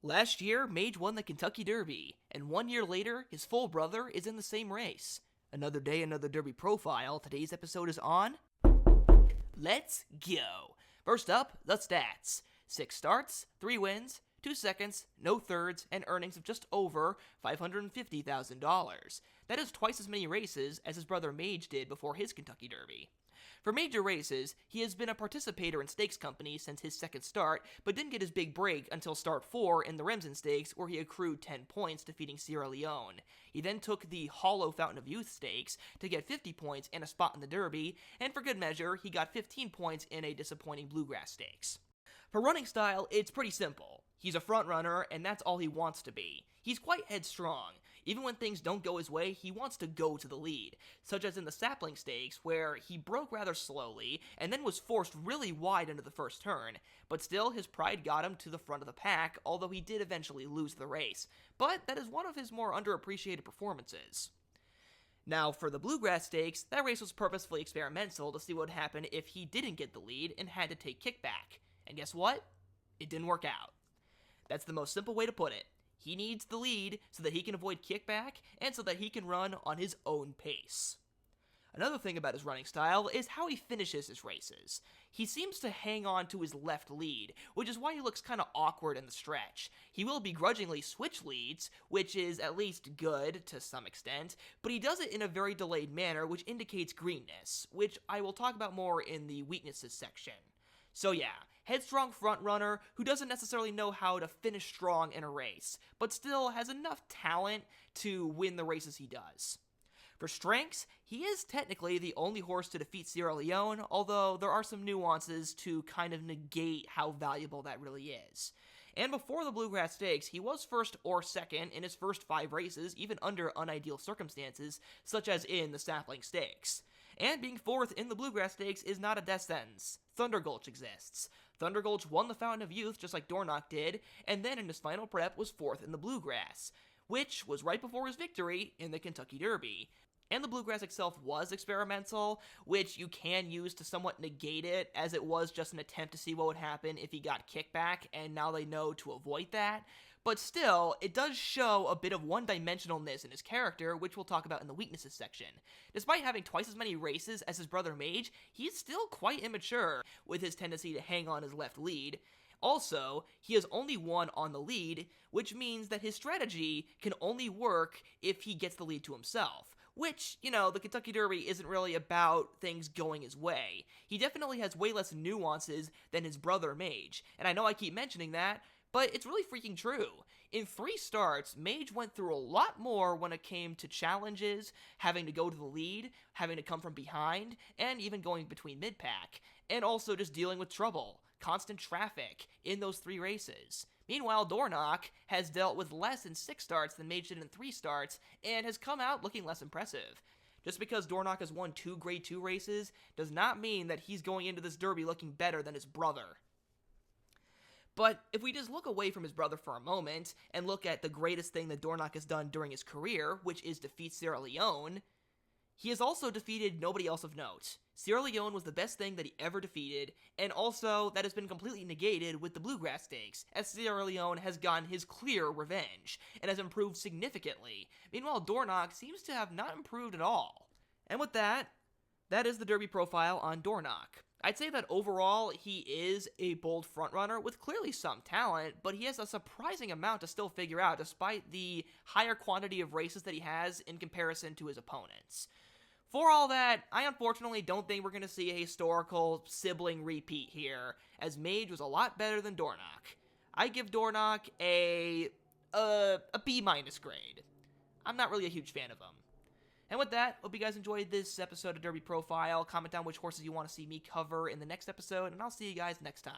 Last year, Mage won the Kentucky Derby, and 1 year later, his full brother is in the same race. Another day, another Derby profile. Today's episode is on. Let's go! First up, the stats. 6 starts, 3 wins, 2 seconds, no thirds, and earnings of just over $550,000. That is twice as many races as his brother Mage did before his Kentucky Derby. For major races, he has been a participator in stakes companies since his second start, but didn't get his big break until start 4 in the Remsen Stakes, where he accrued 10 points, defeating Sierra Leone. He then took the Hollow Fountain of Youth Stakes to get 50 points and a spot in the Derby, and for good measure, he got 15 points in a disappointing Bluegrass Stakes. For running style, it's pretty simple. He's a front runner, and that's all he wants to be. He's quite headstrong. Even when things don't go his way, he wants to go to the lead, such as in the Sapling Stakes, where he broke rather slowly, and then was forced really wide into the first turn, but still his pride got him to the front of the pack, although he did eventually lose the race. But that is one of his more underappreciated performances. Now, for the Bluegrass Stakes, that race was purposefully experimental to see what would happen if he didn't get the lead and had to take kickback. And guess what? It didn't work out. That's the most simple way to put it. He needs the lead so that he can avoid kickback and so that he can run on his own pace. Another thing about his running style is how he finishes his races. He seems to hang on to his left lead, which is why he looks kind of awkward in the stretch. He will begrudgingly switch leads, which is at least good to some extent, but he does it in a very delayed manner, which indicates greenness, which I will talk about more in the weaknesses section. So yeah, headstrong frontrunner who doesn't necessarily know how to finish strong in a race, but still has enough talent to win the races he does. For strengths, he is technically the only horse to defeat Sierra Leone, although there are some nuances to kind of negate how valuable that really is. And before the Bluegrass Stakes, he was first or second in his first 5 races, even under unideal circumstances, such as in the Sapling Stakes. And being fourth in the Bluegrass Stakes is not a death sentence. Thunder Gulch exists. Thunder Gulch won the Fountain of Youth just like Dornoch did, and then in his final prep was fourth in the Bluegrass, which was right before his victory in the Kentucky Derby. And the Bluegrass itself was experimental, which you can use to somewhat negate it, as it was just an attempt to see what would happen if he got kickback, and now they know to avoid that. But still, it does show a bit of one-dimensionalness in his character, which we'll talk about in the weaknesses section. Despite having twice as many races as his brother Mage, he's still quite immature, with his tendency to hang on his left lead. Also, he has only one on the lead, which means that his strategy can only work if he gets the lead to himself. Which, the Kentucky Derby isn't really about things going his way. He definitely has way less nuances than his brother Mage, and I know I keep mentioning that, but it's really freaking true. In 3 starts, Mage went through a lot more when it came to challenges, having to go to the lead, having to come from behind, and even going between mid-pack, and also just dealing with trouble, constant traffic in those 3 races. Meanwhile, Dornoch has dealt with less in 6 starts than Mage did in 3 starts, and has come out looking less impressive. Just because Dornoch has won 2 Grade 2 races does not mean that he's going into this Derby looking better than his brother. But if we just look away from his brother for a moment, and look at the greatest thing that Dornoch has done during his career, which is defeat Sierra Leone, he has also defeated nobody else of note. Sierra Leone was the best thing that he ever defeated, and also that has been completely negated with the Bluegrass Stakes, as Sierra Leone has gotten his clear revenge, and has improved significantly. Meanwhile, Dornoch seems to have not improved at all. And with that is the Derby profile on Dornoch. I'd say that overall, he is a bold frontrunner with clearly some talent, but he has a surprising amount to still figure out despite the higher quantity of races that he has in comparison to his opponents. For all that, I unfortunately don't think we're going to see a historical sibling repeat here, as Mage was a lot better than Dornoch. I give Dornoch a B- grade. I'm not really a huge fan of him. And with that, hope you guys enjoyed this episode of Derby Profile. Comment down which horses you want to see me cover in the next episode, and I'll see you guys next time.